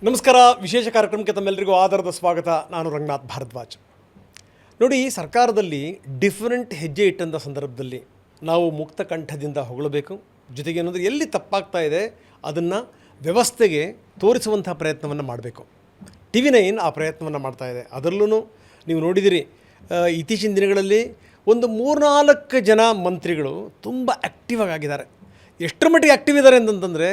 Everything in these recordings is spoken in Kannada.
ನಮಸ್ಕಾರ. ವಿಶೇಷ ಕಾರ್ಯಕ್ರಮಕ್ಕೆ ತಮ್ಮೆಲ್ಲರಿಗೂ ಆಧಾರದ ಸ್ವಾಗತ. ನಾನು ರಂಗನಾಥ್ ಭಾರದ್ವಾಜ್. ನೋಡಿ, ಸರ್ಕಾರದಲ್ಲಿ ಡಿಫರೆಂಟ್ ಹೆಜ್ಜೆ ಇಟ್ಟಂಥ ಸಂದರ್ಭದಲ್ಲಿ ನಾವು ಮುಕ್ತ ಕಂಠದಿಂದ ಹೊಗಳಬೇಕು. ಜೊತೆಗೆ ಏನಂದರೆ ಎಲ್ಲಿ ತಪ್ಪಾಗ್ತಾ ಇದೆ ಅದನ್ನು ವ್ಯವಸ್ಥೆಗೆ ತೋರಿಸುವಂಥ ಪ್ರಯತ್ನವನ್ನು ಮಾಡಬೇಕು. TV9 ಆ ಪ್ರಯತ್ನವನ್ನು ಮಾಡ್ತಾ ಇದೆ. ಅದರಲ್ಲೂ ನೀವು ನೋಡಿದಿರಿ, ಇತ್ತೀಚಿನ ದಿನಗಳಲ್ಲಿ ಒಂದು 3-4 ಜನ ಮಂತ್ರಿಗಳು ತುಂಬ ಆ್ಯಕ್ಟಿವ್ ಆಗಿದ್ದಾರೆ. ಎಷ್ಟರ ಮಟ್ಟಿಗೆ ಆ್ಯಕ್ಟಿವ್ ಇದ್ದಾರೆ ಅಂತಂತಂದರೆ,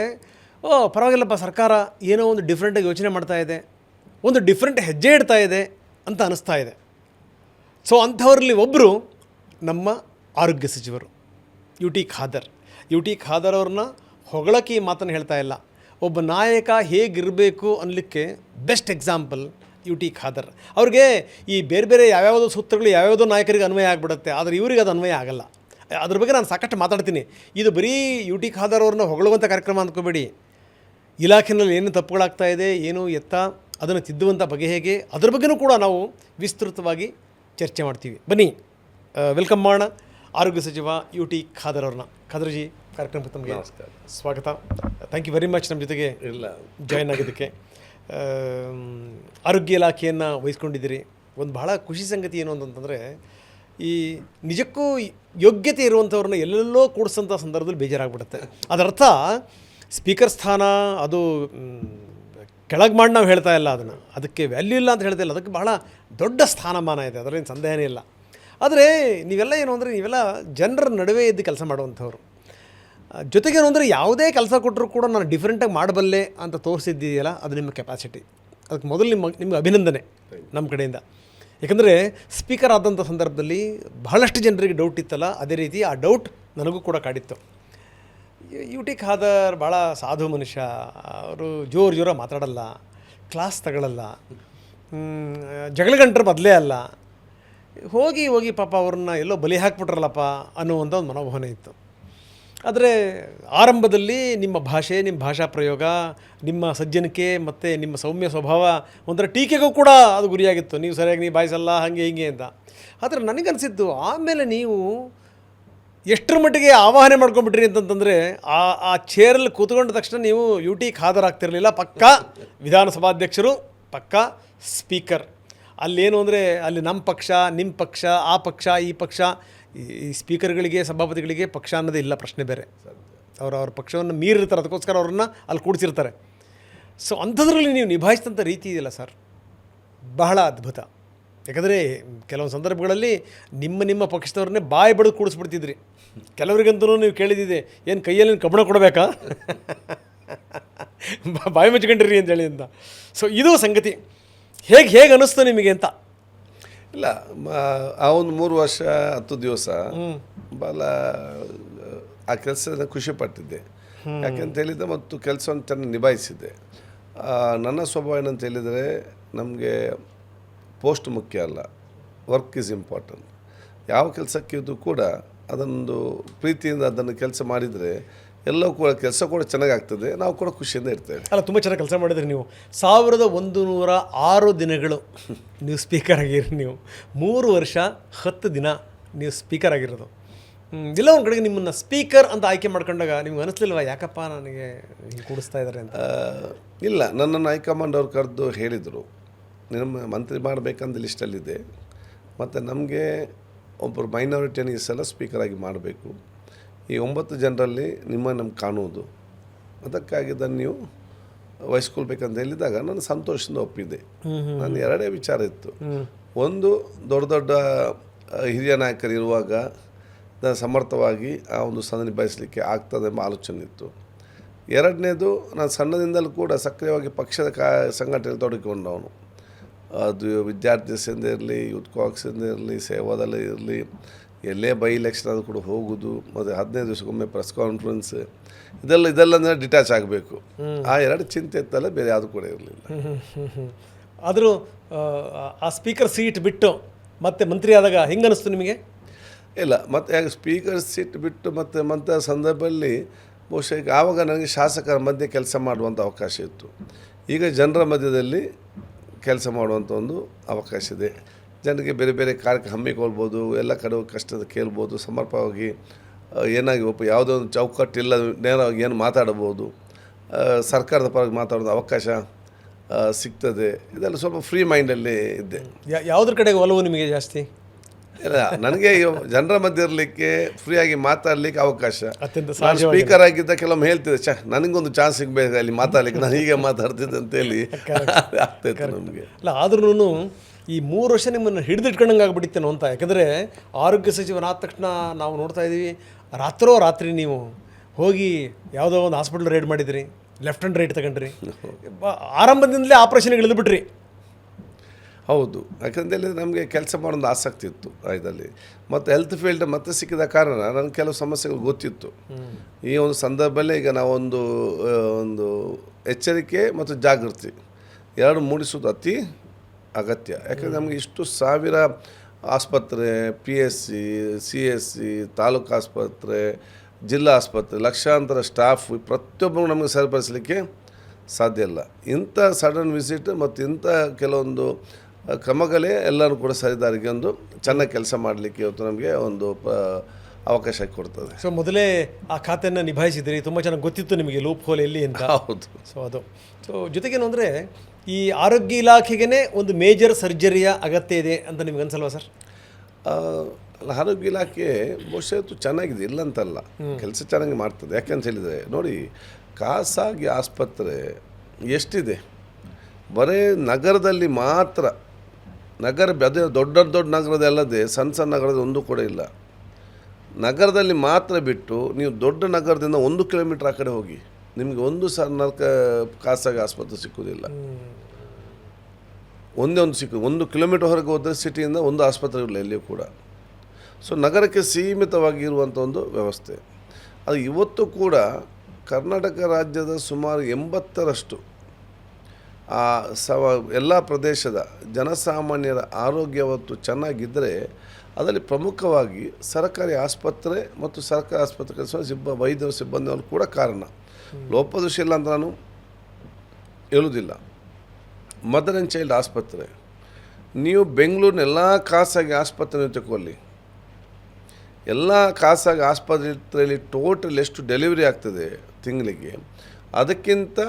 ಪರವಾಗಿಲ್ಲಪ್ಪ, ಸರ್ಕಾರ ಏನೋ ಒಂದು ಡಿಫ್ರೆಂಟಾಗಿ ಯೋಚನೆ ಮಾಡ್ತಾ ಇದೆ, ಒಂದು ಡಿಫ್ರೆಂಟ್ ಹೆಜ್ಜೆ ಇಡ್ತಾ ಇದೆ ಅಂತ ಅನ್ನಿಸ್ತಾ ಇದೆ. ಸೊ ಅಂಥವರಲ್ಲಿ ಒಬ್ಬರು ನಮ್ಮ ಆರೋಗ್ಯ ಸಚಿವರು UT ಖಾದರ್. UT ಖಾದರ್ ಅವ್ರನ್ನ ಹೊಗಳಕ್ಕೆ ಈ ಮಾತನ್ನು ಹೇಳ್ತಾ ಇಲ್ಲ. ಒಬ್ಬ ನಾಯಕ ಹೇಗಿರಬೇಕು ಅನ್ನಲಿಕ್ಕೆ ಬೆಸ್ಟ್ ಎಕ್ಸಾಂಪಲ್ UT ಖಾದರ್. ಅವ್ರಿಗೆ ಈ ಬೇರೆ ಬೇರೆ ಯಾವ್ಯಾವುದೋ ಸೂತ್ರಗಳು ಯಾವ್ಯಾವುದೋ ನಾಯಕರಿಗೆ ಅನ್ವಯ ಆಗಿಬಿಡುತ್ತೆ, ಆದರೆ ಇವರಿಗೆ ಅದು ಅನ್ವಯ ಆಗಲ್ಲ. ಅದ್ರ ಬಗ್ಗೆ ನಾನು ಸಾಕಷ್ಟು ಮಾತಾಡ್ತೀನಿ. ಇದು ಬರೀ UT ಖಾದರ್ ಅವ್ರನ್ನ ಹೊಗಳುವಂಥ ಕಾರ್ಯಕ್ರಮ ಅಂದ್ಕೋಬೇಡಿ. ಇಲಾಖೆಯಲ್ಲಿ ಏನು ತಪ್ಪುಗಳಾಗ್ತಾ ಇದೆ, ಏನು ಎತ್ತ, ಅದನ್ನು ತಿದ್ದುವಂಥ ಬಗೆ ಹೇಗೆ, ಅದ್ರ ಬಗ್ಗೆಯೂ ಕೂಡ ನಾವು ವಿಸ್ತೃತವಾಗಿ ಚರ್ಚೆ ಮಾಡ್ತೀವಿ. ಬನ್ನಿ, ವೆಲ್ಕಮ್ ಮಾಡೋಣ ಆರೋಗ್ಯ ಸಚಿವ UT ಖಾದರ್ ಅವ್ರನ್ನ. ಖಾದರ್ಜಿ, ಕಾರ್ಯಕ್ರಮಕ್ಕೆ ತಮಗೆ ನಮಸ್ಕಾರ, ಸ್ವಾಗತ. ಥ್ಯಾಂಕ್ ಯು ವೆರಿ ಮಚ್ ನಮ್ಮ ಜೊತೆಗೆ ಜಾಯ್ನ್ ಆಗಿದ್ದಕ್ಕೆ. ಆರೋಗ್ಯ ಇಲಾಖೆಯನ್ನು ವಹಿಸ್ಕೊಂಡಿದ್ದೀರಿ. ಒಂದು ಬಹಳ ಖುಷಿ ಸಂಗತಿ ಏನು ಅಂತಂತಂದರೆ, ಈ ನಿಜಕ್ಕೂ ಯೋಗ್ಯತೆ ಇರುವಂಥವ್ರನ್ನ ಎಲ್ಲೆಲ್ಲೋ ಕೂಡಿಸೋಂಥ ಸಂದರ್ಭದಲ್ಲಿ ಬೇಜಾರಾಗ್ಬಿಡುತ್ತೆ. ಅದರರ್ಥ ಸ್ಪೀಕರ್ ಸ್ಥಾನ ಅದು ಕೆಳಗೆ ಮಾಡಿ ನಾವು ಹೇಳ್ತಾ ಇಲ್ಲ, ಅದಕ್ಕೆ ವ್ಯಾಲ್ಯೂ ಇಲ್ಲ ಅಂತ ಹೇಳ್ತಾ ಇಲ್ಲ. ಅದಕ್ಕೆ ಬಹಳ ದೊಡ್ಡ ಸ್ಥಾನಮಾನ ಇದೆ, ಅದರೇನು ಸಂದೇಹನೇ ಇಲ್ಲ. ಆದರೆ ನೀವೆಲ್ಲ ಏನು ಅಂದರೆ, ನೀವೆಲ್ಲ ಜನರ ನಡುವೆ ಇದ್ದು ಕೆಲಸ ಮಾಡುವಂಥವ್ರು. ಜೊತೆಗೇನು ಅಂದರೆ, ಯಾವುದೇ ಕೆಲಸ ಕೊಟ್ಟರು ಕೂಡ ನಾನು ಡಿಫ್ರೆಂಟಾಗಿ ಮಾಡಬಲ್ಲೆ ಅಂತ ತೋರಿಸಿದ್ದೀಯಲ್ಲ, ಅದು ನಿಮ್ಮ ಕೆಪಾಸಿಟಿ. ಅದಕ್ಕೆ ಮೊದಲು ನಿಮ್ಗೆ ಅಭಿನಂದನೆ ನಮ್ಮ ಕಡೆಯಿಂದ. ಯಾಕಂದರೆ ಸ್ಪೀಕರ್ ಆದಂಥ ಸಂದರ್ಭದಲ್ಲಿ ಬಹಳಷ್ಟು ಜನರಿಗೆ ಡೌಟ್ ಇತ್ತಲ್ಲ, ಅದೇ ರೀತಿ ಆ ಡೌಟ್ ನನಗೂ ಕೂಡ ಕಾಡಿತ್ತು. UT ಖಾದರ್ ಭಾಳ ಸಾಧು ಮನುಷ್ಯ, ಅವರು ಜೋರ ಮಾತಾಡಲ್ಲ, ಕ್ಲಾಸ್ ತಗೊಳ್ಳಲ್ಲ, ಜಗಳಗಂಟರು ಬದಲೇ ಅಲ್ಲ. ಹೋಗಿ ಪಾಪ ಅವ್ರನ್ನ ಎಲ್ಲೋ ಬಲಿ ಹಾಕ್ಬಿಟ್ರಲ್ಲಪ್ಪ ಅನ್ನುವಂಥ ಒಂದು ಮನೋಭಾವನೆ ಇತ್ತು. ಆದರೆ ಆರಂಭದಲ್ಲಿ ನಿಮ್ಮ ಭಾಷೆ, ನಿಮ್ಮ ಭಾಷಾ ಪ್ರಯೋಗ, ನಿಮ್ಮ ಸಜ್ಜನಿಕೆ ಮತ್ತು ನಿಮ್ಮ ಸೌಮ್ಯ ಸ್ವಭಾವ ಒಂಥರ ಟೀಕೆಗೂ ಕೂಡ ಅದು ಗುರಿಯಾಗಿತ್ತು. ನೀವು ಸರಿಯಾಗಿ ನೀವು ಬಾಯಿಸಲ್ಲ, ಹಾಗೆ ಹೀಗೆ ಅಂತ. ಆದರೆ ನನಗನ್ಸಿದ್ದು, ಆಮೇಲೆ ನೀವು ಎಷ್ಟರ ಮಟ್ಟಿಗೆ ಆವಾಹನೆ ಮಾಡ್ಕೊಂಡ್ಬಿಟ್ರಿ ಅಂತಂತಂದರೆ, ಆ ಚೇರಲ್ಲಿ ಕೂತ್ಕೊಂಡ ತಕ್ಷಣ ನೀವು UT ಖಾದರ್ ಆಗ್ತಿರಲಿಲ್ಲ, ಪಕ್ಕಾ ವಿಧಾನಸಭಾಧ್ಯಕ್ಷರು, ಪಕ್ಕಾ ಸ್ಪೀಕರ್. ಅಲ್ಲೇನು ಅಂದರೆ, ಅಲ್ಲಿ ನಮ್ಮ ಪಕ್ಷ, ನಿಮ್ಮ ಪಕ್ಷ, ಆ ಪಕ್ಷ, ಈ ಪಕ್ಷ, ಈ ಸ್ಪೀಕರ್ಗಳಿಗೆ, ಸಭಾಪತಿಗಳಿಗೆ ಪಕ್ಷ ಅನ್ನೋದೇ ಇಲ್ಲ, ಪ್ರಶ್ನೆ ಬೇರೆ. ಅವ್ರ ಪಕ್ಷವನ್ನು ಮೀರಿರ್ತಾರೆ, ಅದಕ್ಕೋಸ್ಕರ ಅವ್ರನ್ನ ಅಲ್ಲಿ ಕೂಡಿಸಿರ್ತಾರೆ. ಸೊ ಅಂಥದ್ರಲ್ಲಿ ನೀವು ನಿಭಾಯಿಸಿದಂಥ ರೀತಿ ಇದೆಯಲ್ಲ ಸರ್, ಬಹಳ ಅದ್ಭುತ. ಯಾಕಂದರೆ ಕೆಲವೊಂದು ಸಂದರ್ಭಗಳಲ್ಲಿ ನಿಮ್ಮ ಪಕ್ಷದವ್ರನ್ನೇ ಬಾಯಿ ಬಡಿದು ಕೂಡಿಸ್ಬಿಡ್ತಿದ್ರಿ. ಕೆಲವರಿಗಂತೂ ನೀವು ಕೇಳಿದ್ದಿದೆ, ಏನು ಕೈಯಲ್ಲಿ ಕಬ್ಬಣ ಕೊಡಬೇಕಾ, ಬಾಯಿ ಮುಚ್ಕೊಂಡಿರಿ ಅಂತೇಳಿ ಅಂತ. ಸೊ ಇದು ಸಂಗತಿ. ಹೇಗೆ ಅನ್ನಿಸ್ತು ನಿಮಗೆ ಅಂತ? ಇಲ್ಲ, ಆ ಒಂದು 3 ವರ್ಷ 10 ದಿವಸ ಭಾಳ ಆ ಕೆಲಸದ ಖುಷಿ ಪಟ್ಟಿದ್ದೆ. ಯಾಕೆಂತ ಹೇಳಿದರೆ, ಮತ್ತು ಕೆಲಸವನ್ನು ಚೆನ್ನಾಗಿ ನಿಭಾಯಿಸಿದ್ದೆ. ನನ್ನ ಸ್ವಭಾವ ಏನಂತ ಹೇಳಿದರೆ, ನಮಗೆ ಪೋಸ್ಟ್ ಮುಖ್ಯ ಅಲ್ಲ, ವರ್ಕ್ ಈಸ್ ಇಂಪಾರ್ಟೆಂಟ್. ಯಾವ ಕೆಲಸಕ್ಕಿದ್ದು ಕೂಡ ಅದೊಂದು ಪ್ರೀತಿಯಿಂದ ಅದನ್ನು ಕೆಲಸ ಮಾಡಿದರೆ ಎಲ್ಲವೂ ಕೂಡ ಕೆಲಸ ಕೂಡ ಚೆನ್ನಾಗಾಗ್ತದೆ, ನಾವು ಕೂಡ ಖುಷಿಯಿಂದ ಇರ್ತೇವೆ. ಅಲ್ಲ, ತುಂಬ ಚೆನ್ನಾಗಿ ಕೆಲಸ ಮಾಡಿದ್ರಿ ನೀವು. 1106 ದಿನಗಳು ನೀವು ಸ್ಪೀಕರ್ ಆಗಿರಿ. ನೀವು 3 ವರ್ಷ 10 ದಿನ ನೀವು ಸ್ಪೀಕರ್ ಆಗಿರೋದು. ಇಲ್ಲ ಒಂದು ಕಡೆಗೆ ನಿಮ್ಮನ್ನು ಸ್ಪೀಕರ್ ಅಂತ ಆಯ್ಕೆ ಮಾಡ್ಕೊಂಡಾಗ ನಿಮ್ಗೆ ಅನಿಸ್ಲಿಲ್ವ, ಯಾಕಪ್ಪ ನನಗೆ ಹಿಂಗೆ ಕೂಡಿಸ್ತಾ ಇದ್ದಾರೆ ಅಂತ? ಇಲ್ಲ, ನನ್ನನ್ನು ಹೈಕಮಾಂಡ್ ಅವ್ರು ಕರೆದು ಹೇಳಿದರು, ನಿಮ್ಮ ಮಂತ್ರಿ ಮಾಡಬೇಕಂತ ಲಿಸ್ಟಲ್ಲಿದೆ, ಮತ್ತು ನಮಗೆ ಒಬ್ಬರು ಮೈನಾರಿಟಿಯನ್ನು ಈ ಸಲ ಸ್ಪೀಕರಾಗಿ ಮಾಡಬೇಕು. ಈ 9 ಜನರಲ್ಲಿ ನಮ್ಗೆ ಕಾಣುವುದು, ಅದಕ್ಕಾಗಿ ಅದನ್ನು ನೀವು ವಹಿಸ್ಕೊಳ್ಬೇಕಂತ ಹೇಳಿದಾಗ ನಾನು ಸಂತೋಷದಿಂದ ಒಪ್ಪಿದ್ದೆ. ನಾನು 2 ವಿಚಾರ ಇತ್ತು. ಒಂದು, ದೊಡ್ಡ ಹಿರಿಯ ನಾಯಕರು ಇರುವಾಗ ಸಮರ್ಥವಾಗಿ ಆ ಒಂದು ಸ್ಥಾನ ನಿಭಾಯಿಸಲಿಕ್ಕೆ ಆಗ್ತದೆ ಎಂಬ ಆಲೋಚನೆ ಇತ್ತು. 2ನೇದು, ನಾನು ಸಣ್ಣದಿಂದಲೂ ಕೂಡ ಸಕ್ರಿಯವಾಗಿ ಪಕ್ಷದ ಸಂಘಟನೆ ತೊಡಗಿಕೊಂಡವನು. ಅದು ವಿದ್ಯಾರ್ಥಿ ಸೇನೆ ಇರಲಿ, ಯೂತ್ ಕಾಂಗ್ರೆಸ್ಸಿಂದ ಇರಲಿ, ಸೇವಾದಲ್ಲಿ ಇರಲಿ, ಎಲ್ಲೇ ಬೈ ಎಲೆಕ್ಷನ್ ಆದರೂ ಕೂಡ ಹೋಗೋದು, ಮತ್ತು 15 ದಿವಸಕ್ಕೊಮ್ಮೆ ಪ್ರೆಸ್ ಕಾನ್ಫರೆನ್ಸ್, ಇದೆಲ್ಲ ಅಂದರೆ ಡಿಟ್ಯಾಚ್ ಆಗಬೇಕು. ಆ 2 ಚಿಂತೆ ಇತ್ತಲ್ಲ, ಬೇರೆ ಯಾವುದು ಕೂಡ ಇರಲಿಲ್ಲ. ಆದರೂ ಆ ಸ್ಪೀಕರ್ ಸೀಟ್ ಬಿಟ್ಟು ಮತ್ತೆ ಮಂತ್ರಿ ಆದಾಗ ಹೆಂಗೆ ಅನ್ನಿಸ್ತು ನಿಮಗೆ? ಇಲ್ಲ, ಮತ್ತು ಯಾಕೆ ಸ್ಪೀಕರ್ ಸೀಟ್ ಬಿಟ್ಟು ಮತ್ತೆ ಸಂದರ್ಭದಲ್ಲಿ ಬಹುಶಃ ಈಗ ಆವಾಗ ನನಗೆ ಶಾಸಕರ ಮಧ್ಯೆ ಕೆಲಸ ಮಾಡುವಂಥ ಅವಕಾಶ ಇತ್ತು. ಈಗ ಜನರ ಮಧ್ಯದಲ್ಲಿ ಕೆಲಸ ಮಾಡುವಂಥ ಒಂದು ಅವಕಾಶ ಇದೆ. ಜನರಿಗೆ ಬೇರೆ ಬೇರೆ ಕಾರ್ಯಕ್ರಮ ಹಮ್ಮಿಕೊಳ್ಬೋದು, ಎಲ್ಲ ಕಡೆ ಕಷ್ಟದ ಕೇಳ್ಬೋದು, ಸಮರ್ಪಕವಾಗಿ ಏನಾಗಿ ಯಾವುದೋ ಒಂದು ಚೌಕಟ್ಟಿಲ್ಲ ನೇರವಾಗಿ ಏನು ಮಾತಾಡಬಹುದು, ಸರ್ಕಾರದ ಪರವಾಗಿ ಮಾತಾಡೋದು ಅವಕಾಶ ಸಿಗ್ತದೆ, ಇದೆಲ್ಲ ಸ್ವಲ್ಪ ಫ್ರೀ ಮೈಂಡಲ್ಲಿ ಇದ್ದೆ. ಯಾವುದ್ರ ಕಡೆಗೆ ಒಲವು ನಿಮಗೆ ಜಾಸ್ತಿ? ಇಲ್ಲ, ನನಗೆ ಜನರ ಮಧ್ಯೆ ಇರಲಿಕ್ಕೆ, ಫ್ರೀಯಾಗಿ ಮಾತಾಡಲಿಕ್ಕೆ ಅವಕಾಶ. ಅತ್ಯಂತ ನಾನು ಸ್ಪೀಕರ್ ಆಗಿದ್ದ ಕೆಲವೊಮ್ಮೆ ಹೇಳ್ತಿದ್ದೆ, ನನಗೊಂದು ಚಾನ್ಸ್ ಸಿಗಬೇಕು ಅಲ್ಲಿ ಮಾತಾಡಲಿಕ್ಕೆ, ನಾನು ಹೀಗೆ ಮಾತಾಡ್ತಿದ್ದೆ ಅಂತೇಳಿ ಆಗ್ತಾಯಿತ್ತು ನಮಗೆ. ಅಲ್ಲ, ಆದ್ರೂ ಈ 3 ವರ್ಷ ನಿಮ್ಮನ್ನು ಹಿಡಿದಿಟ್ಕೊಂಡಂಗೆ ಆಗ್ಬಿಟ್ಟಿತ್ತೇನೋ ಅಂತ. ಯಾಕಂದರೆ ಆರೋಗ್ಯ ಸಚಿವನಾದ ತಕ್ಷಣ ನಾವು ನೋಡ್ತಾ ಇದ್ದೀವಿ, ರಾತ್ರಿ ನೀವು ಹೋಗಿ ಯಾವುದೋ ಒಂದು ಹಾಸ್ಪಿಟಲ್ ರೈಡ್ ಮಾಡಿದ್ರಿ, ಲೆಫ್ಟ್ ಆ್ಯಂಡ್ ರೈಟ್ ತಗೊಂಡ್ರಿ, ಆರಂಭದಿಂದಲೇ ಆಪ್ರೇಷನ್ಗೆ ಇಳಿದುಬಿಟ್ರಿ. ಹೌದು, ಯಾಕಂದರೆ ನಮಗೆ ಕೆಲಸ ಮಾಡೋದು ಆಸಕ್ತಿ ಇತ್ತು ಇದರಲ್ಲಿ, ಮತ್ತು ಹೆಲ್ತ್ ಫೀಲ್ಡ್ ಮತ್ತೆ ಸಿಕ್ಕಿದ ಕಾರಣ ನನಗೆ ಕೆಲವು ಸಮಸ್ಯೆಗಳು ಗೊತ್ತಿತ್ತು. ಈ ಒಂದು ಸಂದರ್ಭದಲ್ಲೇ ಈಗ ನಾವೊಂದು ಒಂದು ಎಚ್ಚರಿಕೆ ಮತ್ತು ಜಾಗೃತಿ ಎರಡು ಮೂಡಿಸುವುದು ಅತಿ ಅಗತ್ಯ. ಯಾಕಂದರೆ ನಮಗೆ ಇಷ್ಟು ಸಾವಿರ ಆಸ್ಪತ್ರೆ, PSC, CSC, ತಾಲೂಕು ಆಸ್ಪತ್ರೆ, ಜಿಲ್ಲಾ ಆಸ್ಪತ್ರೆ, ಲಕ್ಷಾಂತರ ಸ್ಟಾಫ್, ಪ್ರತಿಯೊಬ್ಬರು ನಮಗೆ ಸರಿಪಡಿಸಲಿಕ್ಕೆ ಸಾಧ್ಯ ಇಲ್ಲ. ಇಂಥ ಸಡನ್ ವಿಸಿಟ್ ಮತ್ತು ಇಂಥ ಕೆಲವೊಂದು ಕ್ರಮಗಳೇ ಎಲ್ಲರೂ ಕೂಡ ಸರಿದಾರಿಗೆ ಒಂದು ಚೆನ್ನಾಗಿ ಕೆಲಸ ಮಾಡಲಿಕ್ಕೆ ಇವತ್ತು ನಮಗೆ ಒಂದು ಅವಕಾಶ ಕೊಡ್ತದೆ. ಸೊ ಮೊದಲೇ ಆ ಖಾತೆಯನ್ನು ನಿಭಾಯಿಸಿದ್ರಿ, ತುಂಬ ಚೆನ್ನಾಗಿ ಗೊತ್ತಿತ್ತು ನಿಮಗೆ ಲೂಪ್ ಹೋಲ್ ಎಲ್ಲಿ ಅಂತ. ಹೌದು. ಸೊ ಜೊತೆಗೇನು ಅಂದರೆ ಈ ಆರೋಗ್ಯ ಇಲಾಖೆಗೇ ಒಂದು ಮೇಜರ್ ಸರ್ಜರಿಯ ಅಗತ್ಯ ಇದೆ ಅಂತ ನಿಮ್ಗೆ ಅನ್ಸಲ್ವಾ ಸರ್? ಆರೋಗ್ಯ ಇಲಾಖೆ ಬಹುಶಃ ಚೆನ್ನಾಗಿದೆ, ಇಲ್ಲ ಅಂತಲ್ಲ, ಕೆಲಸ ಚೆನ್ನಾಗಿ ಮಾಡ್ತದೆ. ಯಾಕಂತ ಹೇಳಿದರೆ ನೋಡಿ, ಖಾಸಗಿ ಆಸ್ಪತ್ರೆ ಎಷ್ಟಿದೆ, ಬರೀ ನಗರದಲ್ಲಿ ಮಾತ್ರ, ಅದೇ ದೊಡ್ಡ ನಗರದಲ್ಲದೆ ಸಣ್ಣ ನಗರದ ಒಂದು ಕೂಡ ಇಲ್ಲ. ನಗರದಲ್ಲಿ ಮಾತ್ರ ಬಿಟ್ಟು ನೀವು ದೊಡ್ಡ ನಗರದಿಂದ 1 ಕಿಲೋಮೀಟ್ರ್ ಆ ಕಡೆ ಹೋಗಿ, ನಿಮಗೆ ಒಂದು ಸಣ್ಣ ಖಾಸಗಿ ಆಸ್ಪತ್ರೆ ಸಿಕ್ಕುವುದಿಲ್ಲ. ಒಂದೇ ಒಂದು ಸಿಕ್ಕು, 1 ಕಿಲೋಮೀಟ್ರ್ ಹೊರಗೆ ಹೋದರೆ ಸಿಟಿಯಿಂದ ಒಂದು ಆಸ್ಪತ್ರೆ ಇಲ್ಲ ಎಲ್ಲಿಯೂ ಕೂಡ. ಸೊ ನಗರಕ್ಕೆ ಸೀಮಿತವಾಗಿರುವಂಥ ಒಂದು ವ್ಯವಸ್ಥೆ ಅದು ಇವತ್ತು ಕೂಡ. ಕರ್ನಾಟಕ ರಾಜ್ಯದ ಸುಮಾರು 80% ಎಲ್ಲ ಪ್ರದೇಶದ ಜನಸಾಮಾನ್ಯರ ಆರೋಗ್ಯ ಅವತ್ತು ಚೆನ್ನಾಗಿದ್ದರೆ ಅದರಲ್ಲಿ ಪ್ರಮುಖವಾಗಿ ಸರ್ಕಾರಿ ಆಸ್ಪತ್ರೆ ಮತ್ತು ಸರ್ಕಾರಿ ಆಸ್ಪತ್ರೆ ಕೆಲಸ ವೈದ್ಯರು ಸಿಬ್ಬಂದಿಯವರು ಕೂಡ ಕಾರಣ. ಲೋಪದೋಷ ಇಲ್ಲ ಅಂತ ನಾನು ಹೇಳುವುದಿಲ್ಲ. ಮದರ್ ಆ್ಯಂಡ್ ಚೈಲ್ಡ್ ಆಸ್ಪತ್ರೆ, ನೀವು ಬೆಂಗಳೂರಿನ ಎಲ್ಲ ಖಾಸಗಿ ಆಸ್ಪತ್ರೆ ತಗೊಳ್ಳಿ, ಎಲ್ಲ ಖಾಸಗಿ ಆಸ್ಪತ್ರೆಯಲ್ಲಿ ಟೋಟಲ್ ಎಷ್ಟು ಡೆಲಿವರಿ ಆಗ್ತದೆ ತಿಂಗಳಿಗೆ, ಅದಕ್ಕಿಂತ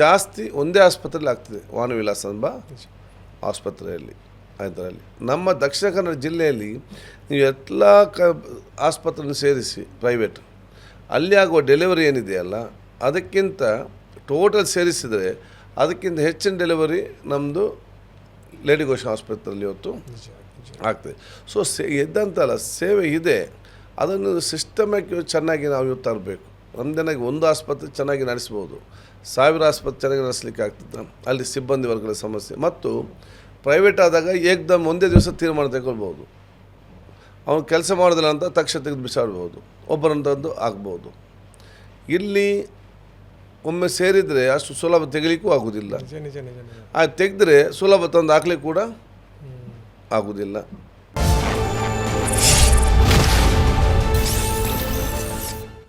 ಜಾಸ್ತಿ ಒಂದೇ ಆಸ್ಪತ್ರೆಯಲ್ಲಿ ಆಗ್ತದೆ, ವಾನವಿಲಾಸ ಎಂಬ ಆಸ್ಪತ್ರೆಯಲ್ಲಿ. ಅದರಲ್ಲಿ ನಮ್ಮ ದಕ್ಷಿಣ ಕನ್ನಡ ಜಿಲ್ಲೆಯಲ್ಲಿ ನೀವು ಎಲ್ಲ ಆಸ್ಪತ್ರೆಯನ್ನು ಸೇರಿಸಿ ಪ್ರೈವೇಟ್, ಅಲ್ಲಿ ಆಗುವ ಡೆಲಿವರಿ ಏನಿದೆಯಲ್ಲ ಅದಕ್ಕಿಂತ ಟೋಟಲ್ ಸೇರಿಸಿದರೆ ಅದಕ್ಕಿಂತ ಹೆಚ್ಚಿನ ಡೆಲಿವರಿ ನಮ್ಮದು ಲೇಡಿ ಘೋಷ ಆಸ್ಪತ್ರೆಯಲ್ಲಿ ಇವತ್ತು ಆಗ್ತದೆ. ಸೊ ಎದ್ದಂತಲ್ಲ ಸೇವೆ ಇದೆ, ಅದನ್ನು ಸಿಸ್ಟಮ್ಯಾಗಿ ಚೆನ್ನಾಗಿ ನಾವು ಇವತ್ತು ತರಬೇಕು. ನಮ್ಮದೇನಾಗಿ ಒಂದು ಆಸ್ಪತ್ರೆ ಚೆನ್ನಾಗಿ ನಡೆಸ್ಬೋದು, 1000 ಆಸ್ಪತ್ರೆ ಚೆನ್ನಾಗಿ ನಡೆಸಲಿಕ್ಕೆ ಆಗ್ತದೆ. ಅಲ್ಲಿ ಸಿಬ್ಬಂದಿ ವರ್ಗಗಳ ಸಮಸ್ಯೆ, ಮತ್ತು ಪ್ರೈವೇಟ್ ಆದಾಗ ಏಕದಮ್ ಒಂದೇ ದಿವಸ ತೀರ್ಮಾನ ತಗೊಳ್ಬೋದು. ಅವನು ಕೆಲಸ ಮಾಡೋದಿಲ್ಲ ಅಂತ ತಕ್ಷಣ ತೆಗೆದು ಬಿಸಾಡ್ಬೋದು, ಒಬ್ಬರಂತಂದು ಆಗ್ಬೋದು. ಇಲ್ಲಿ ಒಮ್ಮೆ ಸೇರಿದರೆ ಅಷ್ಟು ಸುಲಭ ತೆಗಲಿಕ್ಕೂ ಆಗೋದಿಲ್ಲ. ತೆಗೆದ್ರೆ ಸುಲಭ ತಂದು ಹಾಕ್ಲಿಕ್ಕೆ ಕೂಡ ಆಗೋದಿಲ್ಲ.